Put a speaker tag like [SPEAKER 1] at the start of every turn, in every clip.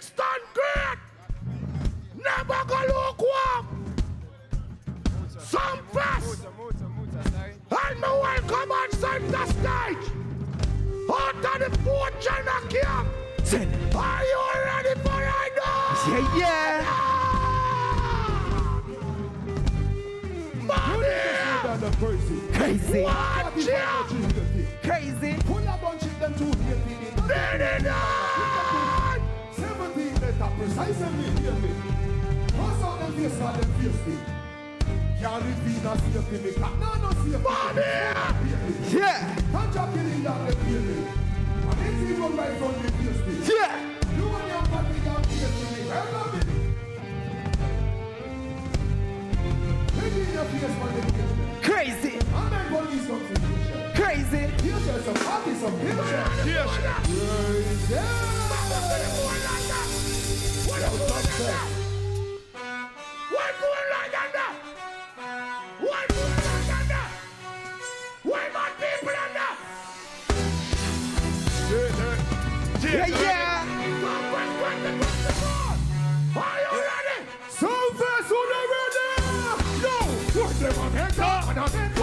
[SPEAKER 1] Kingston great. Never go lukewarm. Sumfest. And me welcome on center stage. Out of the fourth China camp. Are you ready for Aidonia?
[SPEAKER 2] Yeah.
[SPEAKER 1] Money.
[SPEAKER 2] Crazy.
[SPEAKER 1] Watch it.
[SPEAKER 2] Crazy.
[SPEAKER 3] Pull a bunch of them to hear me. 17 letter precise and me hear me. Cross out them face and them face me. Can't repeat us here for me. No see
[SPEAKER 1] Money.
[SPEAKER 2] Yeah.
[SPEAKER 3] Can't you kill it down the fear me. And it's even right from the face me.
[SPEAKER 2] Yeah.
[SPEAKER 3] You and your party can't face me. Heard of it? Maybe in your face for the face me.
[SPEAKER 2] Crazy.
[SPEAKER 3] And then police come to you.
[SPEAKER 2] Crazy.
[SPEAKER 3] Here's some party, some picture.
[SPEAKER 1] Yes.
[SPEAKER 3] Crazy.
[SPEAKER 1] What are you doing like that? What going like that? What going like that? Why my people on that?
[SPEAKER 2] Yeah, yeah.
[SPEAKER 1] Are you ready?
[SPEAKER 3] Sumfest, who they ready? Yo, what them on head up and on head up?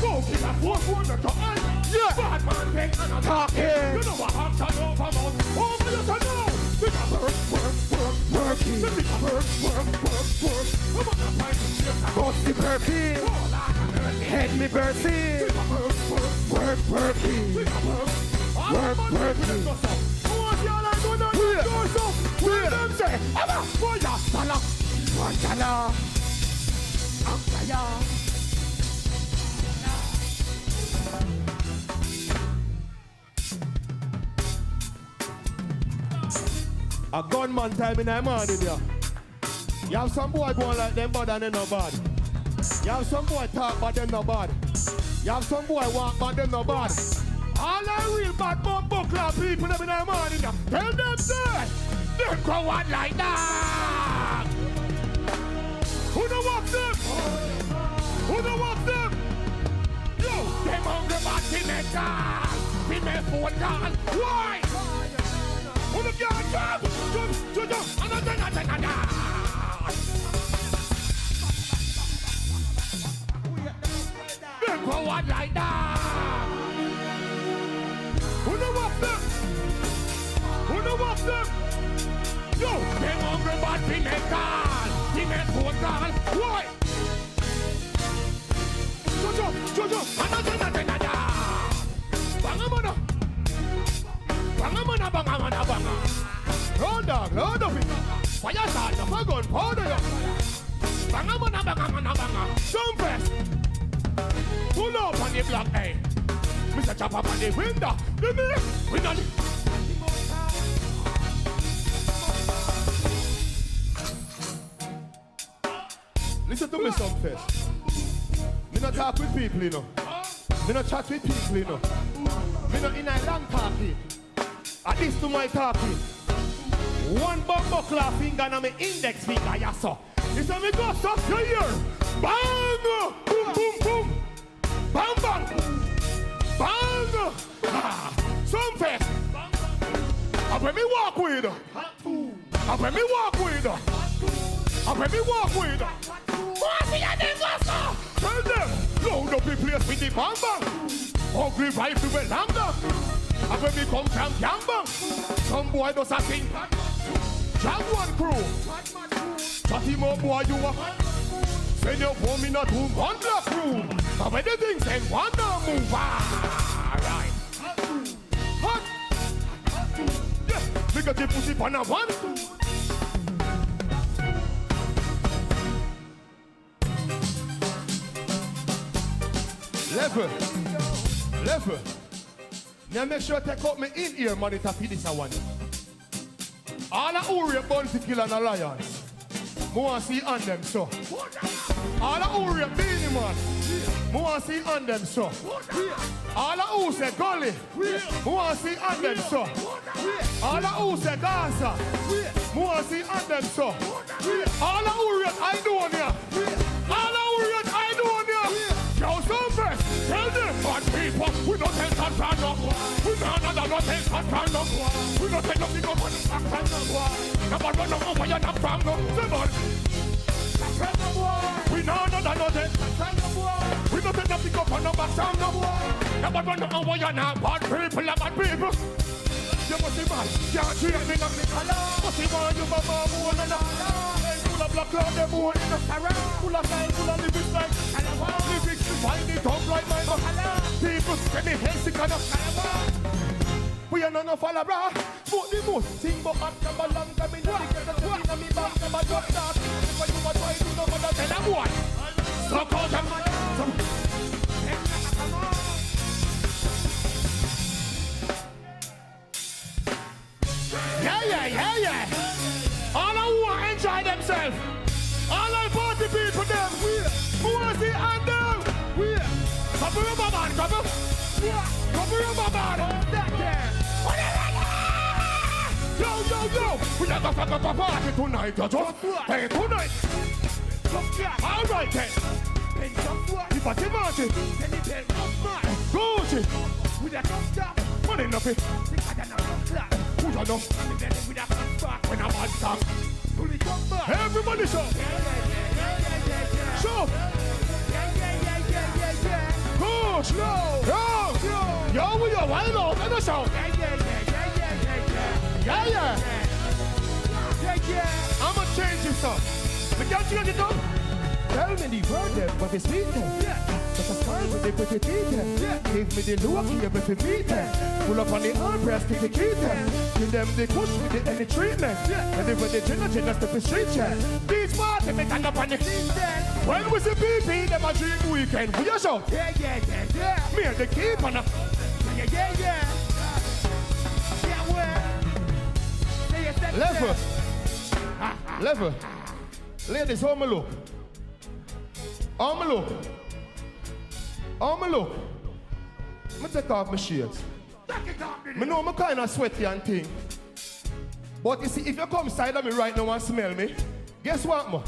[SPEAKER 3] Go kill a 4-4 to end.
[SPEAKER 2] Yeah.
[SPEAKER 3] Bad man take and a
[SPEAKER 2] Talking.
[SPEAKER 3] You know what action over mouth. Over you to know. Big a work.
[SPEAKER 2] Working.
[SPEAKER 3] Big a work. Come on, find the shit.
[SPEAKER 2] Bust the perfume. Head me bursting. Work, working.
[SPEAKER 3] Big a work.
[SPEAKER 2] Work, working.
[SPEAKER 3] What's your line going on? Where them say? Ever. Boy, ya stala.
[SPEAKER 2] Montana. I'm fire.
[SPEAKER 3] A gunman time in the morning, yeah. You have some boy going like them bad and they no bad. You have some boy talk but them no bad. You have some boy walk but them no bad. All the real bad bumbo club people them in the morning, yeah. Tell them say, them go on like that. Who don't walk them? Who don't walk them? Yo, them hungry bad in the car. In the phone car. Why? Who the girl jump, and then go on like that. Who the walk them? Who the walk them? Yo, them hungry bad in the car, in the phone car. Why? Jojo, Bangamana. Round up it. Fire start, the gun, powder you. Bangamana. Sumfest. Pull up on the block, hey. Mr. Chop up on the window. The minute, we done it. Listen to me, Sumfest. Me not talk with people, you know. Me not chat with people, you know. Me not in a long talking. At least to my talking. One bumbo clap finger and my index finger, yes sir. It's a me go stop your ear. Bang! Boom, boom, boom. Bang, bang. Bang! Ah, Sumfest. And when me walk with her. And when me walk with her. And when me walk with her. What's the name, sir? Tell them. Load up the place with the bang, bang. Ugly rifle with longer. And when we come from Gambang, some boy does a thing. Jaguar crew. Chat him up, boy, you are. Send your home in a 200 room. And when the thing send one now move. Alright. Hot. Yeah. Because the pussy on a 1, 2. Level. Now make sure I take out my in-ear monitor for this one. All the Uri bounty kill and alliance. I want to see on them so. All the Uri beanie man. I want to see on them so. All the who say gully. I want to see on them so. All the who say Gaza. I want to see on them so. All the Uri Aidonia. All the Uri Aidonia. Yo, Sumfest, tell them bad people, we don't take control of. We don't take control of. We don't take nothing of money back from the war. Number one, no over, you're not from no. Simon. We know nothing. We don't take nothing up on no back sound no. Number one, no over, you're not bad people, bad people. You must be mad. Can't treat me nothing. Must be one, you mama, one and a. Full of black cloud, them one in the parade. Full of time, full of living like. Lyrics, find it up like my people say me hasty kind of. We are not no follow, bro. But the most thing but after a long time in the get the thing in me back, I'm a drop that. When you are trying to know what I tell them what. So call them. Yeah. All who want to enjoy themselves. All I party people them. Who want to see and them? Come here, man. Come here, man. Yo. We never fuck up a party tonight, just. Hey, tonight. All right, then. If I see Martin, Gucci. With a top money nothing. Who you know? When I'm on top. Everybody show. Show. Push. Yo, we are wild out. Let us show. Yeah. I'ma change this up. We can't change it up. Tell me the word them, but it's sweet. Just a smile with the pretty teeth. Give me the look here with the meat. Pull up on the arm press, kick the key. Give them the push with the any treatment. And then with the gin, step the street check. These party make a up on the when we see PP, them a drink weekend. We are shout. Yeah. Me and the keep on the. Yeah. Level. Ladies, how me look? Me take off my shades. Me know I'm kind of sweaty and thing. But you see, if you come side of me right now and smell me, guess what, ma?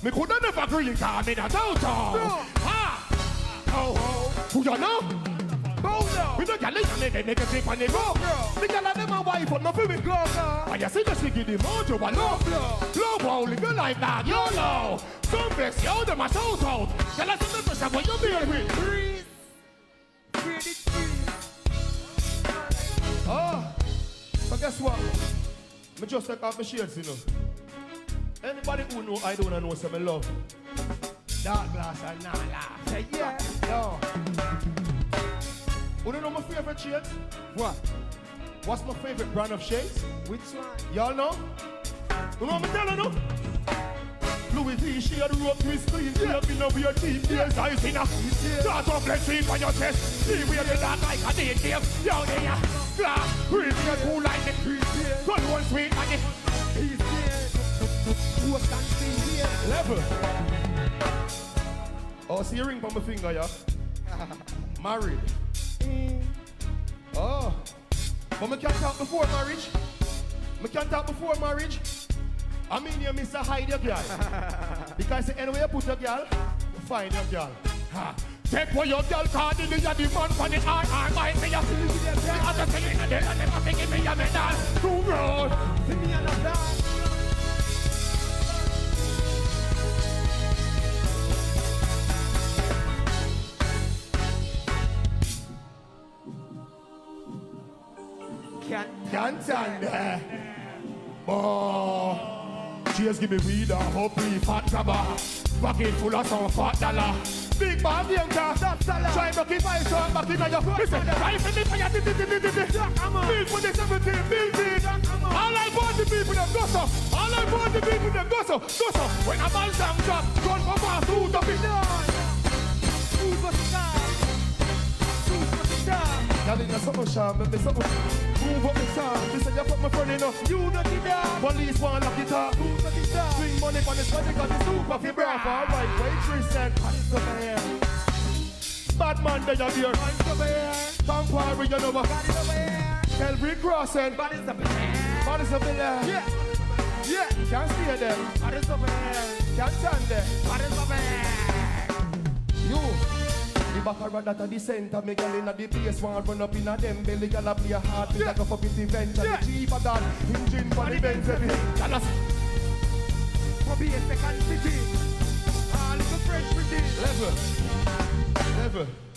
[SPEAKER 3] Me coulda never green card me that out. Who you know? We don't get it, make a negative on the go. We can let them a wife, but not for me go. But you see the sticky the mojo, but no. Blow, live your life now, you know. Sumfest, yo, them a shout out. Tell us the pressure what you deal with. Breathe. So guess what? Me just take off my shades, you know. Anybody who know I don't know some love. Dark glass and nah laugh. Say yeah. Yo. You don't know my favorite shades? What? What's my favorite brand of shades? Which one? Y'all know? You know what I'm telling you? Louis V shade rope twist clean. Yeah. Up in a weird team. There's ice in a. Start up let's see on your chest. See where the dark like a day game. Yo there. Glass. Breathe in a cool like it. Good one sweet like it. He's here. Who can see here? Level. Oh, see your ring on my finger, yeah? Married. Oh, but me can't talk before marriage. I mean you miss a hide your girl. Because anyway you put your girl, you find your girl. Take what your girl card in the man for the hard mind me. The other thing in the day and never think me a medal. Too broad. See me and a dog. Can't stand there. Oh, cheers, give me weed or hopefully fat grabber. Pocket full of some fat dollar. Big bad yanker. Try bucket 5 short back in your. Listen, try for me for your Build for the 17, build it. All I want the people them go so. When a man jam drop, gun for fast, who's up it? Who's up it? Y'all need something sharp, make me something. Move up the sound. Listen, you put my friend in up. You don't need that. Police want lock it up. Who's up the sound? Bring money for this one because it's super for your bra. Alright, waitress and hands over here. Bad man, they are here. Hands over here. Tom Quarry, you know what? Bodies over here. Kelbury Crossing. Bodies up in there. Bodies up in there. Yeah. Can't stay there. Bodies over here. Can't stand there. Bodies over here. You. The back of that at the center, me girl inna the place, one run up inna them belly, girl a play a heart, me like a puppet event, and the cheaper than engine for the Benz, everything. Girl a
[SPEAKER 2] For be a second city. All little French British.
[SPEAKER 3] level.